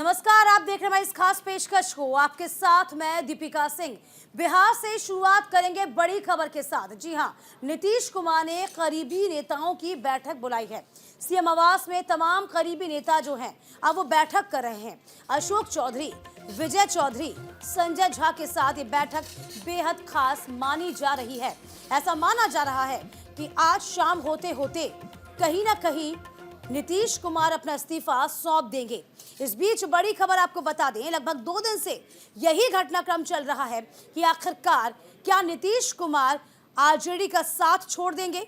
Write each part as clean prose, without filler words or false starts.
नमस्कार, आप देख रहे हैं हमारी इस खास पेशकश को। आपके साथ मैं दीपिका सिंह। बिहार से शुरुआत करेंगे बड़ी खबर के साथ। जी हां, नीतीश कुमार ने करीबी नेताओं की बैठक बुलाई है। सीएम आवास में तमाम करीबी नेता जो हैं अब वो बैठक कर रहे हैं। अशोक चौधरी, विजय चौधरी, संजय झा के साथ ये बैठक बेहद खास मानी जा रही है। ऐसा माना जा रहा है कि आज शाम होते होते कहीं ना कहीं नीतीश कुमार अपना इस्तीफा सौंप देंगे। इस बीच बड़ी खबर आपको बता दें, लगभग 2 दिन से यही घटनाक्रम चल रहा है कि आखिरकार क्या नीतीश कुमार आरजेडी का साथ छोड़ देंगे।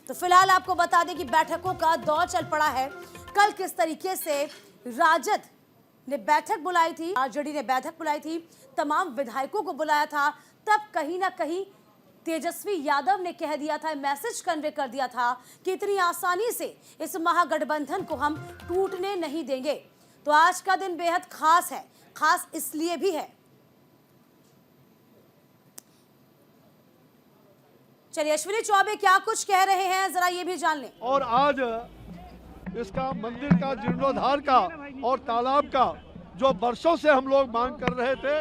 तो फिलहाल आपको बता दें कि बैठकों का दौर चल पड़ा है। कल किस तरीके से राजद ने बैठक बुलाई थी, आरजेडी ने बैठक बुलाई थी, तमाम विधायकों को बुलाया था, तब कहीं ना कहीं तेजस्वी यादव ने कह दिया था, मैसेज कन्वे कर दिया था कि इतनी आसानी से इस महागठबंधन को हम टूटने नहीं देंगे। तो आज का दिन बेहद खास है। खास इसलिए भी है, चलिए अश्विनी चौबे क्या कुछ कह रहे हैं जरा ये भी जान लें। और आज इसका मंदिर का जीर्णोद्धार का और तालाब का जो वर्षों से हम लोग मांग कर रहे थे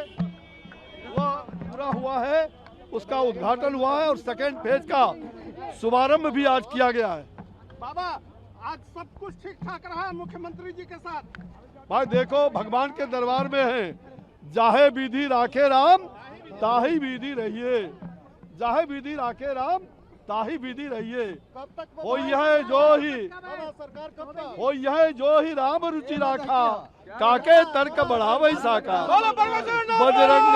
वह पूरा हुआ है, उसका उद्घाटन हुआ है और सेकेंड फेज का शुभारंभ भी आज किया गया है। बाबा, आज सब कुछ ठीक ठाक रहा है मुख्यमंत्री जी के साथ। भाई देखो, भगवान के दरबार में है, जाहे विधि राखे राम ताही विधि रहिए, जाहे विधि राखे राम ताही विधि रहिए। कब तक हो यह जो ही सरकार कब तक हो यह जो ही राम रुचि राखा, काके तर्क बढ़ावे साका, बजरंग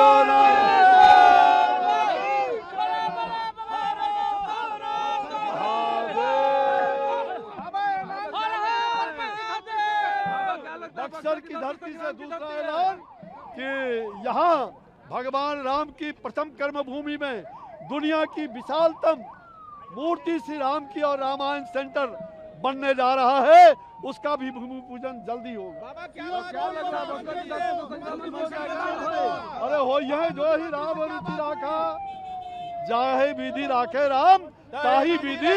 बक्सर की धरती से दूसरा ऐलान कि यहाँ भगवान राम की प्रथम कर्मभूमि में दुनिया की विशालतम मूर्ति श्री राम की और रामायण सेंटर बनने जा रहा है, उसका भी भूमि पूजन जल्दी होगा। अरे हो यह जो ही राम रुचि राखा, जाहे विधि राखे राम ताही विधि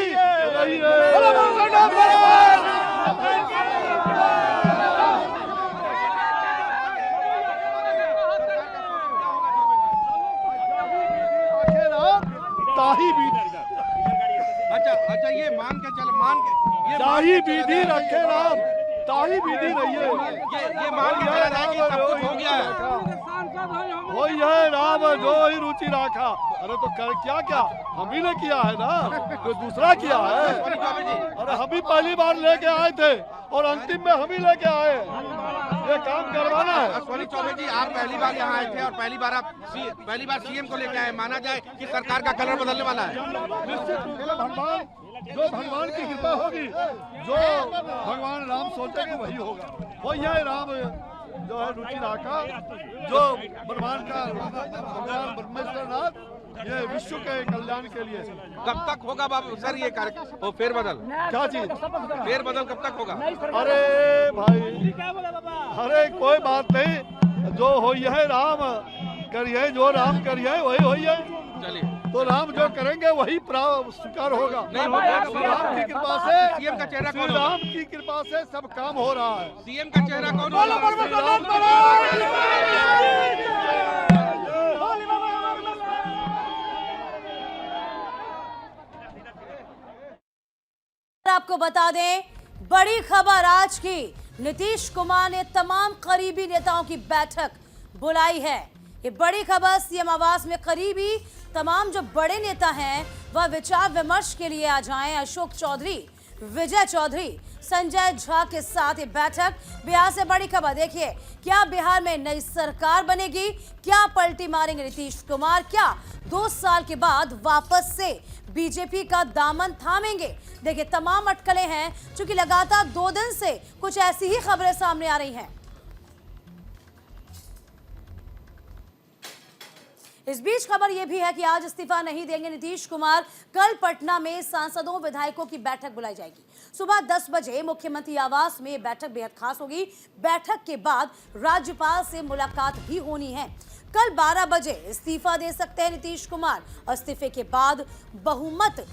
ताही विधि। अच्छा, ये मान के ताही विधि रखे राम ताही विधि रहिए। ये मान के चला जाए कि सब कुछ हो गया है। हो यह राम जो ही रुचि राखा। अरे तो कर क्या क्या हम ही ने किया है ना, कोई दूसरा किया है? अरे हम ही पहली बार लेके आए थे और अंतिम में हम ही लेके आए। ये काम करवाना है। अश्विनी चौबे जी, आप पहली बार यहाँ आए थे और पहली बार सीएम को लेके आए। माना जाए कि सरकार का कलर बदलने वाला है। निश्चित रूप से भगवान की कृपा होगी, जो भगवान राम सोचेंगे वही होगा। वो यह राम जो है रुचि राखा, जो भगवान का भगवान ब्रह्मेश्वर नाथ ये विश्व के कल्याण के लिए। कब तक होगा बाबू सर ये कार्य फेरबदल? क्या चीज फेरबदल कब तक होगा? अरे भाई, अरे कोई बात नहीं, जो हो यह राम करिए, जो राम करिए वही हो है। चलिए, तो राम जो करेंगे वही स्वीकार होगा। राम की कृपा से, सीएम का चेहरा कौन? राम की कृपा से सब काम हो रहा है। सीएम का चेहरा कौन? आपको बता दें बड़ी खबर आज की, नीतीश कुमार ने तमाम करीबी नेताओं की बैठक बुलाई है। ये बड़ी खबर, सीएम आवास में करीबी तमाम जो बड़े नेता हैं वह विचार विमर्श के लिए आ जाएं। अशोक चौधरी, विजय चौधरी, संजय झा के साथ ये बैठक। बिहार से बड़ी खबर देखिए, क्या बिहार में नई सरकार बनेगी? क्या पलटी मारेंगे नीतीश कुमार? क्या 2 साल के बाद वापस से बीजेपी का दामन थामेंगे? देखिए, तमाम अटकलें हैं, क्योंकि लगातार 2 दिन से कुछ ऐसी ही खबरें सामने आ रही हैं। इस बीच खबर यह भी है कि आज इस्तीफा नहीं देंगे नीतीश कुमार। कल पटना में सांसदों विधायकों की बैठक बुलाई जाएगी। सुबह 10 बजे मुख्यमंत्री आवास में बैठक बेहद खास होगी। बैठक के बाद राज्यपाल से मुलाकात भी होनी है। कल 12 बजे इस्तीफा दे सकते हैं नीतीश कुमार और इस्तीफे के बाद बहुमत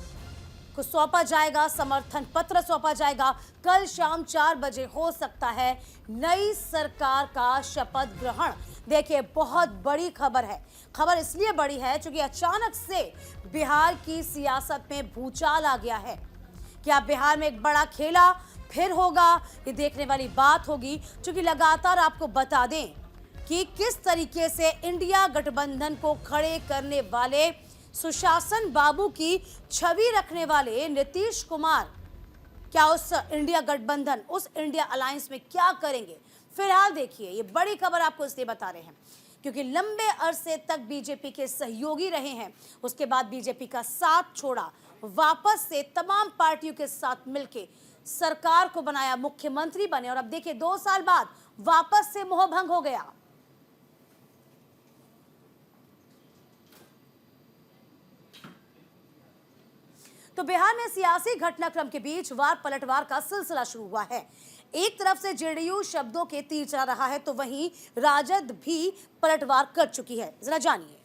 को सौंपा जाएगा, समर्थन पत्र सौंपा जाएगा। कल शाम 4 बजे हो सकता है नई सरकार का शपथ ग्रहण। देखिए, बहुत बड़ी खबर है। खबर इसलिए बड़ी है क्योंकि अचानक से बिहार की सियासत में भूचाल आ गया है। क्या बिहार में एक बड़ा खेला फिर होगा? ये देखने वाली बात होगी, क्योंकि लगातार आपको बता दें कि किस तरीके से इंडिया गठबंधन को खड़े करने वाले, सुशासन बाबू की छवि रखने वाले नीतीश कुमार क्या उस इंडिया गठबंधन, उस इंडिया अलायंस में क्या करेंगे? फिलहाल देखिए, ये बड़ी खबर आपको इसलिए बता रहे हैं क्योंकि लंबे अरसे तक बीजेपी के सहयोगी रहे हैं, उसके बाद बीजेपी का साथ छोड़ा, वापस से तमाम पार्टियों के साथ मिलकर सरकार को बनाया, मुख्यमंत्री बने, और अब देखिए 2 साल बाद वापस से मोहभंग हो गया। तो बिहार में सियासी घटनाक्रम के बीच वार पलटवार का सिलसिला शुरू हुआ है। एक तरफ से जेडीयू शब्दों के तीर चला रहा है, तो वहीं राजद भी पलटवार कर चुकी है। जरा जानिए।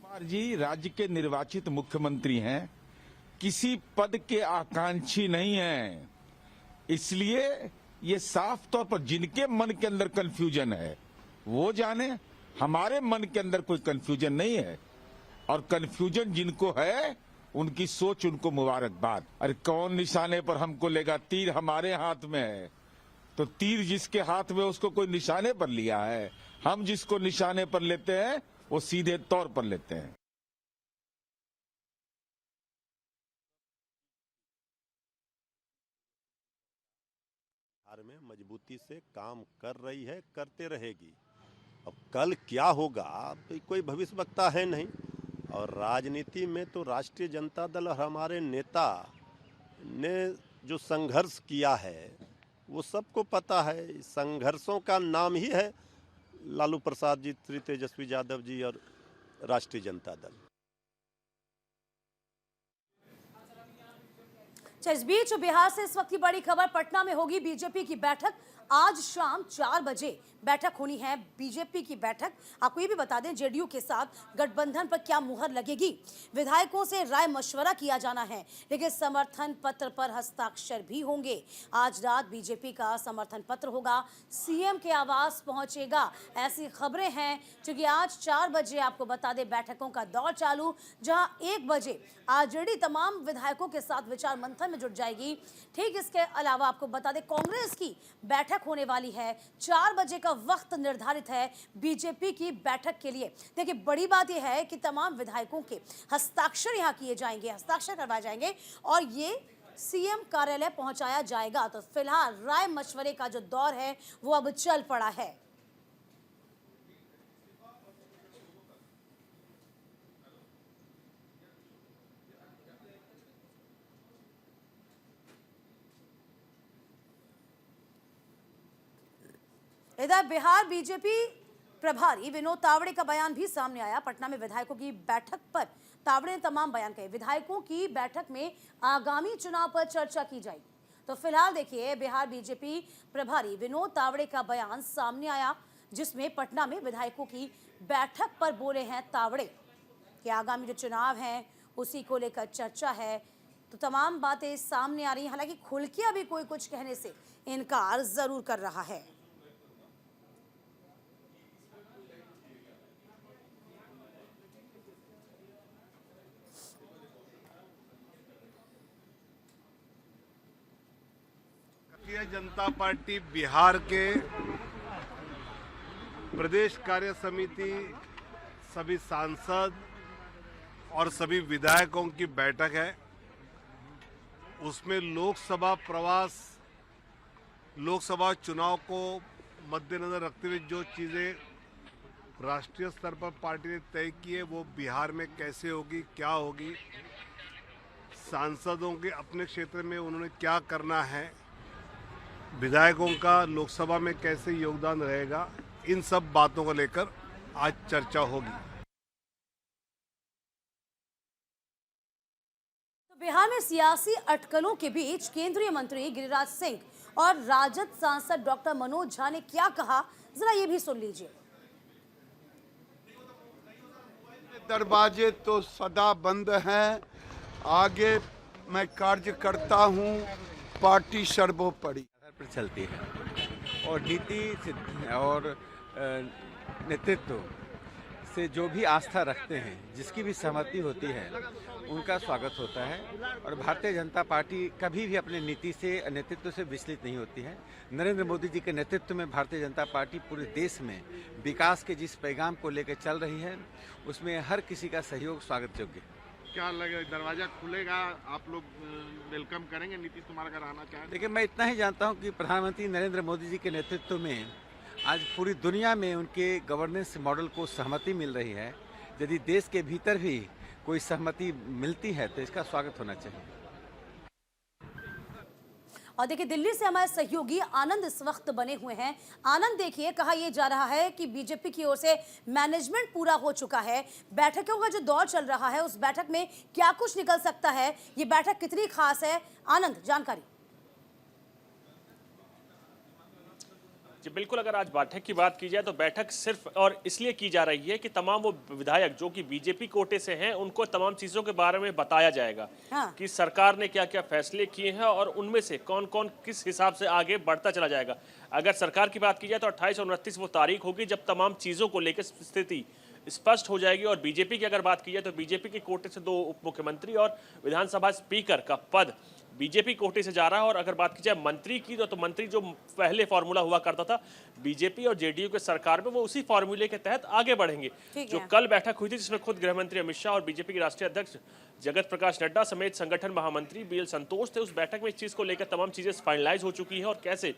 कुमार जी राज्य के निर्वाचित मुख्यमंत्री हैं, किसी पद के आकांक्षी नहीं हैं, इसलिए ये साफ तौर पर जिनके मन के अंदर कंफ्यूजन है वो जाने। हमारे मन के अंदर कोई कंफ्यूजन नहीं है, और कंफ्यूजन जिनको है उनकी सोच, उनको मुबारकबाद। अरे कौन निशाने पर हमको लेगा? तीर हमारे हाथ में है, तो तीर जिसके हाथ में उसको कोई निशाने पर लिया है। हम जिसको निशाने पर लेते हैं वो सीधे तौर पर लेते हैं। बिहार में मजबूती से काम कर रही है, करते रहेगी। अब कल क्या होगा तो कोई भविष्यवक्ता है नहीं, और राजनीति में तो राष्ट्रीय जनता दल और हमारे नेता ने जो संघर्ष किया है वो सबको पता है। संघर्षों का नाम ही है लालू प्रसाद जी, श्री तेजस्वी यादव जी और राष्ट्रीय जनता दल। इस बीच बिहार से इस वक्त की बड़ी खबर, पटना में होगी बीजेपी की बैठक। आज शाम 4 बजे बैठक होनी है, बीजेपी की बैठक। आपको ये भी बता दें, जेडीयू के साथ गठबंधन पर क्या मुहर लगेगी, विधायकों से राय मशवरा किया जाना है, लेकिन समर्थन पत्र पर हस्ताक्षर भी होंगे। आज रात बीजेपी का समर्थन पत्र होगा, सीएम के आवास पहुंचेगा, ऐसी खबरें हैं। क्योंकि आज 4 बजे आपको बता दें बैठकों का दौर चालू, जहां 1 बजे आरजेडी तमाम विधायकों के साथ विचार मंथन में जुट जाएगी। ठीक इसके अलावा आपको बता दें कांग्रेस की बैठक होने वाली है। 4 बजे का वक्त निर्धारित है बीजेपी की बैठक के लिए। देखिए, बड़ी बात यह है कि तमाम विधायकों के हस्ताक्षर यहां किए जाएंगे, हस्ताक्षर करवाए जाएंगे और ये सीएम कार्यालय पहुंचाया जाएगा। तो फिलहाल राय मशवरे का जो दौर है वो अब चल पड़ा है। इधर बिहार बीजेपी प्रभारी विनोद तावड़े का बयान भी सामने आया। पटना में विधायकों की बैठक पर तावड़े ने तमाम बयान कहे। विधायकों की बैठक में आगामी चुनाव पर चर्चा की जाएगी। तो फिलहाल देखिए, बिहार बीजेपी प्रभारी विनोद तावड़े का बयान सामने आया, जिसमें पटना में विधायकों की बैठक पर बोले हैं तावड़े कि आगामी जो चुनाव है उसी को लेकर चर्चा है। तो तमाम बातें सामने आ रही हैं। हालांकि खुल के अभी कोई कुछ कहने से इनकार जरूर कर रहा है। भारतीय जनता पार्टी बिहार के प्रदेश कार्य समिति, सभी सांसद और सभी विधायकों की बैठक है। उसमें लोकसभा प्रवास, लोकसभा चुनाव को मद्देनजर रखते हुए जो चीज़ें राष्ट्रीय स्तर पर पार्टी ने तय की है वो बिहार में कैसे होगी, क्या होगी, सांसदों के अपने क्षेत्र में उन्होंने क्या करना है, विधायकों का लोकसभा में कैसे योगदान रहेगा, इन सब बातों को लेकर आज चर्चा होगी। तो बिहार में सियासी अटकलों के बीच केंद्रीय मंत्री गिरिराज सिंह और राजद सांसद डॉक्टर मनोज झा ने क्या कहा, जरा ये भी सुन लीजिए। दरवाजे तो सदा बंद हैं, आगे मैं कार्य करता हूं, पार्टी सर्वोपरि। पर चलती है और नीति और नेतृत्व से जो भी आस्था रखते हैं, जिसकी भी सहमति होती है, उनका स्वागत होता है। और भारतीय जनता पार्टी कभी भी अपने नीति से नेतृत्व से विचलित नहीं होती है। नरेंद्र मोदी जी के नेतृत्व में भारतीय जनता पार्टी पूरे देश में विकास के जिस पैगाम को लेकर चल रही है, उसमें हर किसी का सहयोग स्वागत योग्य है। क्या लगे, दरवाजा खुलेगा, आप लोग वेलकम करेंगे नीतीश कुमार अगर आना चाहें? देखिए, मैं इतना ही जानता हूं कि प्रधानमंत्री नरेंद्र मोदी जी के नेतृत्व में आज पूरी दुनिया में उनके गवर्नेंस मॉडल को सहमति मिल रही है। यदि देश के भीतर भी कोई सहमति मिलती है तो इसका स्वागत होना चाहिए। और देखिए, दिल्ली से हमारे सहयोगी आनंद इस वक्त बने हुए हैं। आनंद, देखिए, कहा यह जा रहा है कि बीजेपी की ओर से मैनेजमेंट पूरा हो चुका है। बैठकों का जो दौर चल रहा है, उस बैठक में क्या कुछ निकल सकता है, ये बैठक कितनी खास है? आनंद, जानकारी। जी बिल्कुल, अगर आज बैठक की बात की जाए तो बैठक सिर्फ और इसलिए की जा रही है कि तमाम वो विधायक जो कि बीजेपी कोटे से हैं, उनको तमाम चीज़ों के बारे में बताया जाएगा। हाँ। कि सरकार ने क्या क्या फैसले किए हैं और उनमें से कौन कौन किस हिसाब से आगे बढ़ता चला जाएगा। अगर सरकार की बात की जाए तो 28 और 29 वो तारीख होगी जब तमाम चीज़ों को लेकर स्थिति स्पष्ट हो जाएगी। और बीजेपी की अगर बात की जाए तो बीजेपी के कोटे से 2 उप मुख्यमंत्री और विधानसभा स्पीकर का पद बीजेपी कोटे से जा रहा है। और अगर बात की जाए मंत्री की तो मंत्री जो पहले फॉर्मूला हुआ करता था बीजेपी और जेडीयू के सरकार में, वो उसी फॉर्मूले के तहत आगे बढ़ेंगे। जो कल बैठक हुई थी जिसमें खुद गृह मंत्री अमित शाह और बीजेपी के राष्ट्रीय अध्यक्ष जगत प्रकाश नड्डा समेत संगठन महामंत्री बीएल संतोष थे, उस बैठक में इस चीज को लेकर तमाम चीजें फाइनलाइज हो चुकी है। और कैसे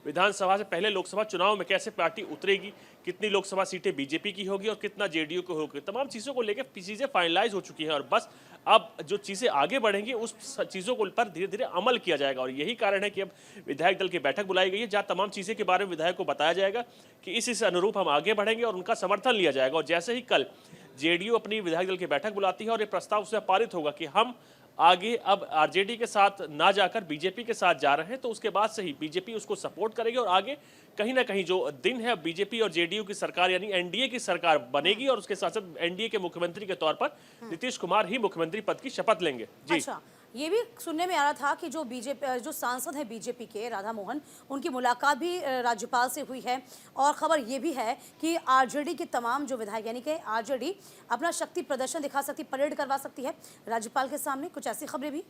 विधानसभा से पहले लोकसभा चुनाव में कैसे पार्टी उतरेगी, कितनी लोकसभा सीटें बीजेपी की होगी और कितना जेडीयू को होगी, तमाम चीज़ों को लेकर चीज़ें फाइनलाइज हो चुकी हैं। और बस अब जो चीज़ें आगे बढ़ेंगी उस चीज़ों को पर धीरे धीरे अमल किया जाएगा। और यही कारण है कि अब विधायक दल की बैठक बुलाई गई है, जहाँ तमाम चीज़ें के बारे में विधायक को बताया जाएगा कि इस अनुरूप हम आगे बढ़ेंगे और उनका समर्थन लिया जाएगा। और जैसे ही कल जेडीयू अपनी विधायक दल की बैठक बुलाती है और ये प्रस्ताव उसमें पारित होगा कि हम आगे अब आरजेडी के साथ ना जाकर बीजेपी के साथ जा रहे हैं, तो उसके बाद से ही बीजेपी उसको सपोर्ट करेगी और आगे कहीं ना कहीं जो दिन है बीजेपी और जेडीयू की सरकार यानी एनडीए की सरकार बनेगी। और उसके साथ साथ एनडीए के मुख्यमंत्री के तौर पर नीतीश कुमार ही मुख्यमंत्री पद की शपथ लेंगे। जी अच्छा, ये भी सुनने में आ रहा था कि जो सांसद है बीजेपी के राधा मोहन, उनकी मुलाकात भी राज्यपाल से हुई है। और खबर ये भी है कि आरजेडी के तमाम जो विधायक यानी कि आरजेडी अपना शक्ति प्रदर्शन दिखा सकती, परेड करवा सकती है राज्यपाल के सामने, कुछ ऐसी खबरें भी।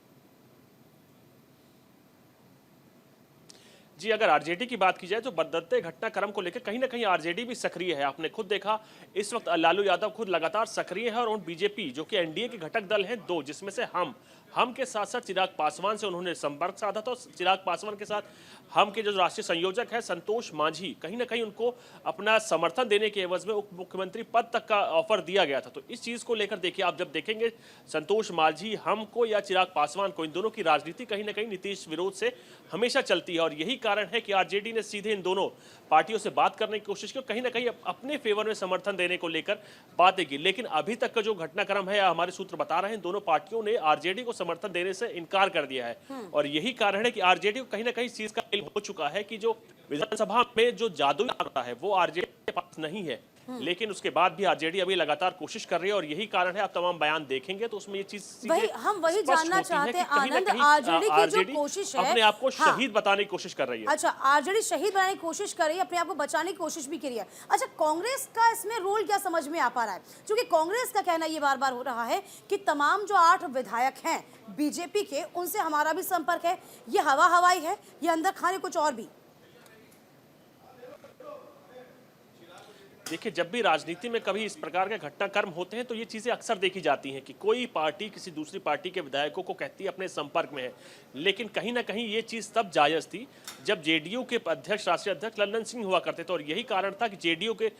जी, अगर आरजेडी की बात की जाए तो बदलते घटनाक्रम को लेकर कहीं ना कहीं आरजेडी भी सक्रिय है। आपने खुद देखा इस वक्त लालू यादव खुद लगातार सक्रिय है। और बीजेपी जो कि एनडीए के घटक दल हैं 2, जिसमें से हम के साथ साथ चिराग पासवान से उन्होंने संपर्क साधा था। चिराग पासवान के साथ हम के जो राष्ट्रीय संयोजक है संतोष मांझी, कहीं ना कहीं उनको अपना समर्थन देने के एवज में उप मुख्यमंत्री पद तक का ऑफर दिया गया था। तो इस चीज को लेकर देखिए, आप जब देखेंगे संतोष मांझी हमको या चिराग पासवान को, इन दोनों की राजनीति कहीं ना कहीं नीतीश विरोध से हमेशा चलती है। और यही कारण है कि आरजेडी ने सीधे इन दोनों पार्टियों से बात करने की कोशिश की, कहीं ना कहीं अपने फेवर में समर्थन देने को लेकर बातें की। लेकिन अभी तक का जो घटनाक्रम है, हमारे सूत्र बता रहे हैं, दोनों पार्टियों ने आरजेडी को समर्थन देने से इनकार कर दिया है। और यही कारण है कि आरजेडी को कहीं ना कहीं इस चीज का इल्म हो चुका है कि जो विधानसभा में जो जादू आता है वो आरजेडी के पास नहीं है। लेकिन उसके बाद भी आरजेडी अभी लगातार कोशिश कर रही है। और यही कारण है, आप तमाम बयान देखेंगे तो उसमें ये चीज हम वही जानना चाहते हैं आनंद, आरजेडी की जो कोशिश है अपने आप को शहीद बताने की कोशिश कर रही है। अच्छा, आरजेडी शहीद बनाने की कोशिश कर रही है, अपने आप को बचाने की कोशिश भी कर रही है। अच्छा, कांग्रेस का इसमें रोल क्या समझ में आ पा रहा है? क्योंकि कांग्रेस का कहना ये बार बार हो रहा है कि तमाम जो 8 विधायक हैं बीजेपी के, उनसे हमारा भी संपर्क है, ये हवाई है, ये अंदर खाने कुछ और भी। देखिए, जब भी राजनीति में कभी इस प्रकार के घटनाक्रम होते हैं तो ये चीज़ें अक्सर देखी जाती हैं कि कोई पार्टी किसी दूसरी पार्टी के विधायकों को कहती है अपने संपर्क में है। लेकिन कहीं ना कहीं ये चीज़ तब जायज़ थी जब जेडीयू के अध्यक्ष, राष्ट्रीय अध्यक्ष लल्लन सिंह हुआ करते थे। और यही कारण था कि जेडीयू के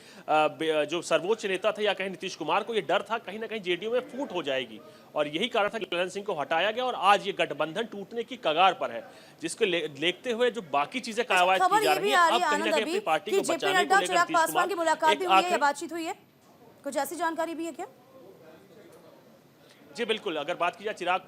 जो सर्वोच्च नेता थे या कहीं नीतीश कुमार को ये डर था कहीं ना कहीं जेडीयू में फूट हो जाएगी। और यही कारण था कि लल्लन सिंह को हटाया गया और आज ये गठबंधन टूटने की कगार पर है, जिसको देखते हुए जो बाकी चीजें कवायद की जा रही है, अब कहीं ना कहीं अपनी पार्टी को बचाने को लेकर नीतीश कुमार की मुलाकात भी हुई है, बातचीत हुई है, कुछ ऐसी जानकारी भी है क्या? जी बिल्कुल, अगर बात की जाए चिराग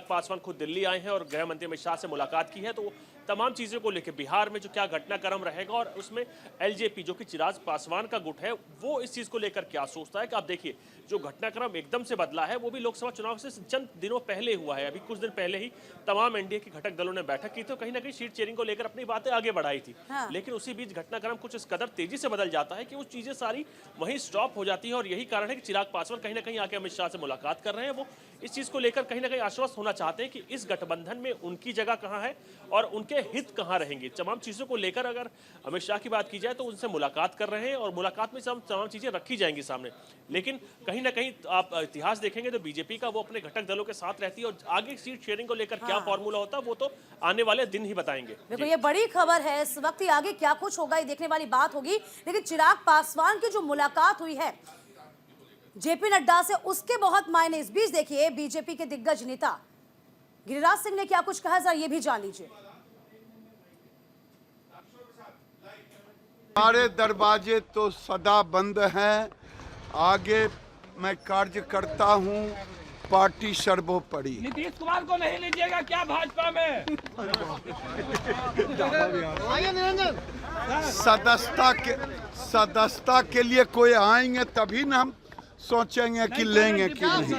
पासवान खुद दिल्ली आए हैं और गृह मंत्री अमित शाह से मुलाकात की है, तो तमाम चीज़ों को लेकर बिहार में जो क्या घटनाक्रम रहेगा और उसमें एलजेपी जो कि चिराग पासवान का गुट है वो इस चीज़ को लेकर क्या सोचता है कि आप देखिए जो घटनाक्रम एकदम से बदला है वो भी लोकसभा चुनाव से चंद दिनों पहले हुआ है। अभी कुछ दिन पहले ही तमाम एनडीए के घटक दलों ने बैठक की थी, कहीं ना कहीं सीट शेयरिंग को लेकर अपनी बातें आगे बढ़ाई थी। लेकिन उसी बीच घटनाक्रम कुछ इस कदर तेजी से बदल जाता है कि वो चीज़ें सारी वहीं स्टॉप हो जाती है और यही कारण है कि चिराग पासवान कहीं ना कहीं आके अमित शाह से मुलाकात कर रहे हैं। वो इस चीज़ को लेकर कहीं ना कहीं आश्वस्त होना चाहते हैं कि इस गठबंधन में उनकी जगह कहाँ है और उनके हित कहाँ रहेंगे। तमाम चीज़ों को लेकर अगर अमित शाह की बात की जाए तो उनसे मुलाकात कर रहे हैं और मुलाकात में तमाम चीज़ें रखी जाएंगी सामने। लेकिन कहीं ना कहीं आप इतिहास देखेंगे तो बीजेपी का वो अपने घटक दलों के साथ रहती है और आगे सीट शेयरिंग को लेकर क्या फॉर्मूला होता है वो तो आने वाले दिन ही बताएंगे। देखो ये बड़ी खबर है इस वक्त, आगे क्या कुछ होगा ये देखने वाली बात होगी। लेकिन चिराग पासवान की जो मुलाकात हुई है जेपी नड्डा से, उसके बहुत मायने। इस बीच देखिए बीजेपी के दिग्गज नेता गिरिराज सिंह ने क्या कुछ कहा, जरा ये भी जान लीजिए। हमारे दरवाजे तो सदा बंद हैं, आगे मैं कार्य करता हूं, पार्टी सर्वोपरि। नीतीश कुमार को नहीं लीजिएगा क्या भाजपा में? सदस्यता के लिए कोई आएंगे तभी ना हम सोचेंगे कि लेंगे कि नहीं।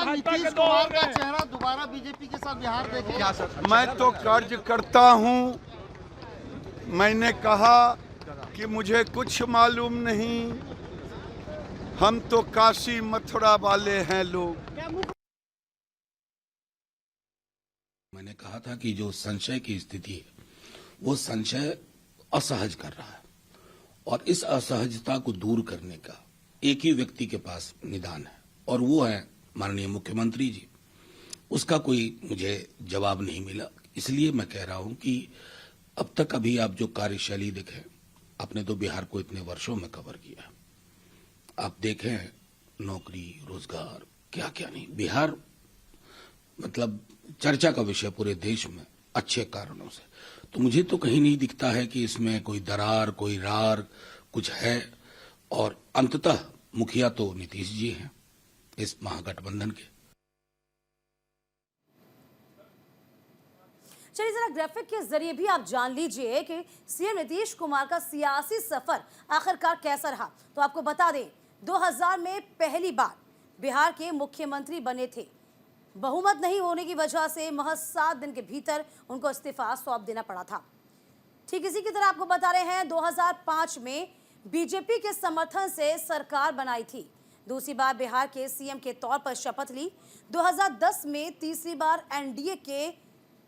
नीतीश कुमार का चेहरा दोबारा बीजेपी के साथ बिहार देखेगा। मैं तो कार्य करता हूं, मैंने कहा कि मुझे कुछ मालूम नहीं, हम तो काशी मथुरा वाले हैं लोग। मैंने कहा था कि जो संशय की स्थिति है वो संशय असहज कर रहा है और इस असहजता को दूर करने का एक ही व्यक्ति के पास निदान है और वो है माननीय मुख्यमंत्री जी। उसका कोई मुझे जवाब नहीं मिला, इसलिए मैं कह रहा हूं कि अब तक अभी आप जो कार्यशैली देखें, आपने तो बिहार को इतने वर्षों में कवर किया, आप देखें नौकरी रोजगार क्या क्या नहीं, बिहार मतलब चर्चा का विषय पूरे देश में अच्छे कारणों से। तो मुझे तो कहीं नहीं दिखता है कि इसमें कोई दरार कोई रार कुछ है और अंततः मुखिया तो नीतीश जी हैं इस महागठबंधन के। चलिए जरा ग्राफिक के जरिए भी आप जान लीजिए कि सीएम नीतीश कुमार का सियासी सफर आखिरकार कैसा रहा। तो आपको बता दें 2000 में पहली बार बिहार के मुख्यमंत्री बने थे। बहुमत नहीं होने की वजह से महज 7 दिन के भीतर उनको इस्तीफा सौंप देना पड़ा था। ठीक इसी की तरह आपको बता रहे हैं 2005 में बीजेपी के समर्थन से सरकार बनाई थी, दूसरी बार बिहार के सीएम के तौर पर शपथ ली। 2010 में तीसरी बार एनडीए के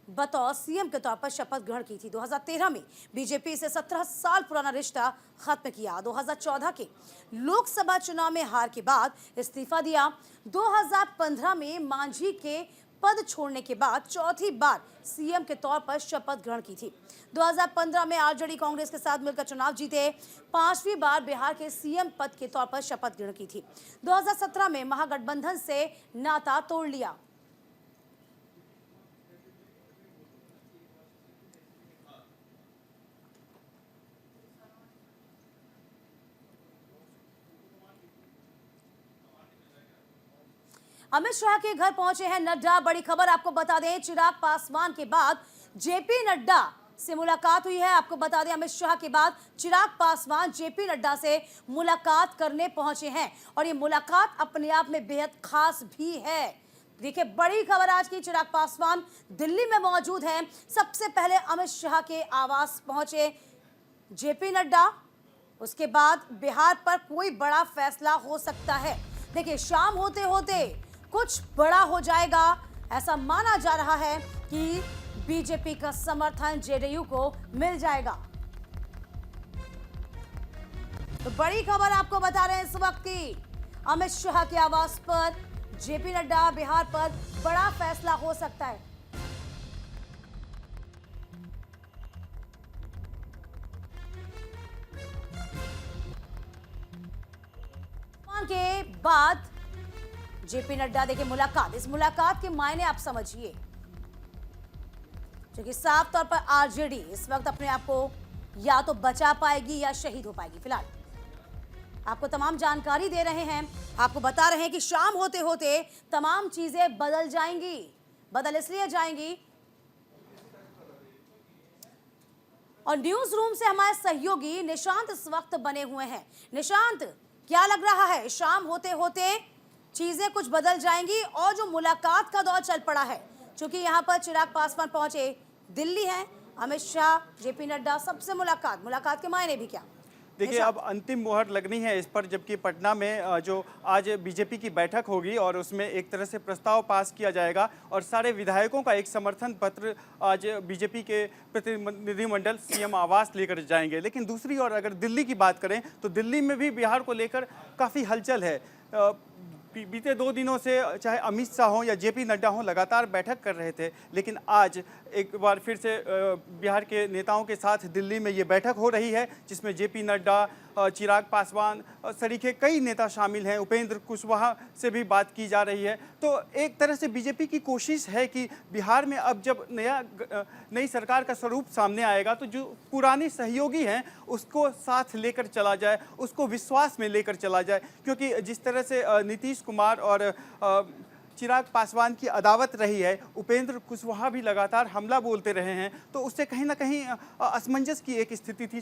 बतौर सीएम के तौर पर शपथ ग्रहण की थी। 2013 में बीजेपी से 17 साल पुराना रिश्ता खत्म किया। 2014 के लोकसभा चुनाव में हार के बाद इस्तीफा दिया। 2015 में मांझी के पद छोड़ने के बाद चौथी बार सीएम के तौर पर शपथ ग्रहण की थी। 2015 में आरजेडी कांग्रेस के साथ मिलकर चुनाव जीते, 5वीं बार बिहार के सीएम पद के तौर पर शपथ ग्रहण की थी। 2017 में महागठबंधन से नाता तोड़ लिया। अमित शाह के घर पहुंचे हैं नड्डा। बड़ी खबर आपको बता दें, चिराग पासवान के बाद जेपी नड्डा से मुलाकात हुई है। आपको बता दें अमित शाह के बाद चिराग पासवान जेपी नड्डा से मुलाकात करने पहुंचे हैं और ये मुलाकात अपने आप में बेहद खास भी है। देखिए बड़ी खबर आज की, चिराग पासवान दिल्ली में मौजूद हैं। सबसे पहले अमित शाह के आवास पहुंचे जेपी नड्डा, उसके बाद बिहार पर कोई बड़ा फैसला हो सकता है। देखिए शाम होते होते कुछ बड़ा हो जाएगा, ऐसा माना जा रहा है कि बीजेपी का समर्थन जेडीयू को मिल जाएगा। तो बड़ी खबर आपको बता रहे हैं इस वक्त की, अमित शाह के आवास पर जेपी नड्डा, बिहार पर बड़ा फैसला हो सकता है। के बाद जेपी नड्डा देखिए मुलाकात, इस मुलाकात के मायने आप समझिए, क्योंकि साफ तौर पर आरजेडी इस वक्त अपने आप को या तो बचा पाएगी या शहीद हो पाएगी। फिलहाल आपको तमाम जानकारी दे रहे हैं, आपको बता रहे हैं कि शाम होते होते तमाम चीजें बदल जाएंगी। बदल इसलिए जाएंगी, और न्यूज रूम से हमारे सहयोगी निशांत इस वक्त बने हुए हैं। निशांत, क्या लग रहा है, शाम होते होते चीजें कुछ बदल जाएंगी? और जो मुलाकात का दौर चल पड़ा है, चूंकि यहाँ पर चिराग पासवान पहुंचे, दिल्ली है, अमित शाह, जेपी नड्डा, सबसे मुलाकात के मायने भी क्या? देखिए, अब अंतिम मुहर लगनी है इस पर, जबकि पटना में जो आज बीजेपी की बैठक होगी और उसमें एक तरह से प्रस्ताव पास किया जाएगा और सारे विधायकों का एक समर्थन पत्र आज बीजेपी के प्रतिनिधिमंडल सीएम आवास लेकर जाएंगे। लेकिन दूसरी ओर अगर दिल्ली की बात करें तो दिल्ली में भी बिहार को लेकर काफ़ी हलचल है। बीते 2 दिनों से चाहे अमित शाह हो या जेपी नड्डा हो, लगातार बैठक कर रहे थे, लेकिन आज एक बार फिर से बिहार के नेताओं के साथ दिल्ली में ये बैठक हो रही है, जिसमें जेपी नड्डा, चिराग पासवान सरीखे कई नेता शामिल हैं। उपेंद्र कुशवाहा से भी बात की जा रही है। तो एक तरह से बीजेपी की कोशिश है कि बिहार में अब जब नई सरकार का स्वरूप सामने आएगा तो जो पुराने सहयोगी हैं उसको साथ लेकर चला जाए, उसको विश्वास में लेकर चला जाए। क्योंकि जिस तरह से नीतीश कुमार और चिराग पासवान की अदावत रही है, उपेंद्र कुशवाहा भी लगातार हमला बोलते रहे हैं, तो उससे कहीं ना कहीं असमंजस की एक स्थिति थी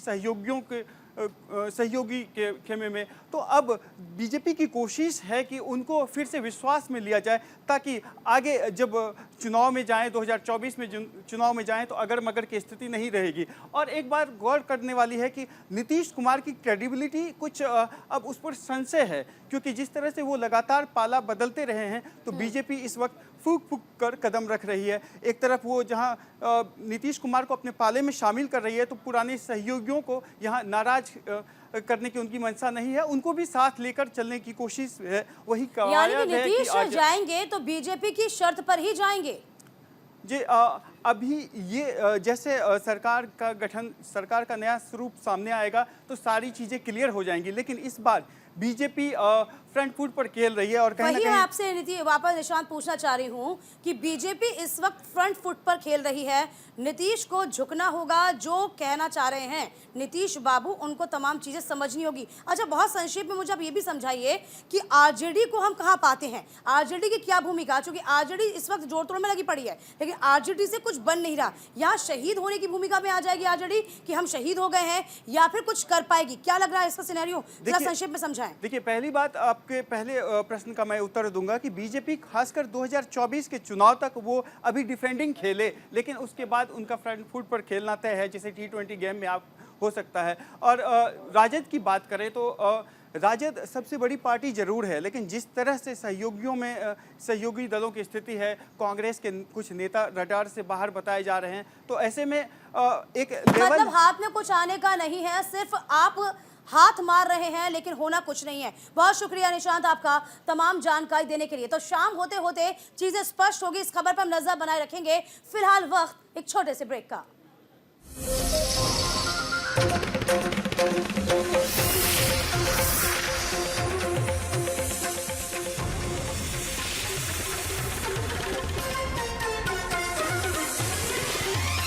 सहयोगी के खेमे में। तो अब बीजेपी की कोशिश है कि उनको फिर से विश्वास में लिया जाए, ताकि आगे जब चुनाव में जाएं, 2024 में चुनाव में जाएं, तो अगर मगर की स्थिति नहीं रहेगी। और एक बार गौर करने वाली है कि नीतीश कुमार की क्रेडिबिलिटी कुछ अब उस पर संशय है, क्योंकि जिस तरह से वो लगातार पाला बदलते रहे हैं, तो बीजेपी इस वक्त फूक फूक कर कदम रख रही है। एक तरफ वो जहां नीतीश कुमार को अपने पाले में शामिल कर रही है, तो पुराने सहयोगियों को यहां नाराज करने की उनकी मंशा नहीं है, उनको भी साथ लेकर चलने की कोशिश है। वही यानी कि नीतीश जाएंगे तो बीजेपी की शर्त पर ही जाएंगे जी। अभी ये जैसे सरकार का गठन, सरकार का नया स्वरूप सामने आएगा तो सारी चीजें क्लियर हो जाएंगी। लेकिन इस बार बीजेपी फ्रंट फुट पर खेल रही है और कहीं ना कहीं आपसे नीति वापस निशांत पूछना चाह रही हूँ कि बीजेपी इस वक्त फ्रंट फुट पर खेल रही है, नीतीश को झुकना होगा, जो कहना चाह रहे हैं नीतीश बाबू उनको तमाम चीजें समझनी होगी। अच्छा, बहुत संक्षेप में मुझे आप ये भी समझाइए कि आरजेडी को हम कहाँ पाते हैं, आरजेडी की क्या भूमिका, क्योंकि आरजेडी इस वक्त जोड़ तोड़ में लगी पड़ी है, लेकिन आरजेडी से कुछ बन नहीं रहा। यहाँ शहीद होने की भूमिका में आ जाएगी आरजेडी कि हम शहीद हो गए हैं, या फिर कुछ कर पाएगी? क्या लग रहा है इसका सिनेरियो, संक्षेप में समझाएं। देखिए, पहली बात, आपके पहले प्रश्न का मैं उत्तर दूंगा कि बीजेपी खासकर 2024 के चुनाव तक वो अभी डिफेंडिंग खेले, लेकिन उसके बाद उनका फ्रंट फुट पर खेलना तय है, जैसे T20 गेम में आप हो सकता है। और राजद की बात करें तो राजद सबसे बड़ी पार्टी जरूर है, लेकिन जिस तरह से सहयोगी दलों की स्थिति है, कांग्रेस के कुछ नेता रडार से बाहर बताए जा रहे हैं, तो ऐसे में एक लेवल, मतलब हाथ में कुछ आने का नहीं है, सिर्फ आप हाथ मार रहे हैं, लेकिन होना कुछ नहीं है। बहुत शुक्रिया निशांत आपका तमाम जानकारी देने के लिए। तो शाम होते होते चीजें स्पष्ट होगी, इस खबर पर हम नजर बनाए रखेंगे। फिलहाल वक्त एक छोटे से ब्रेक का।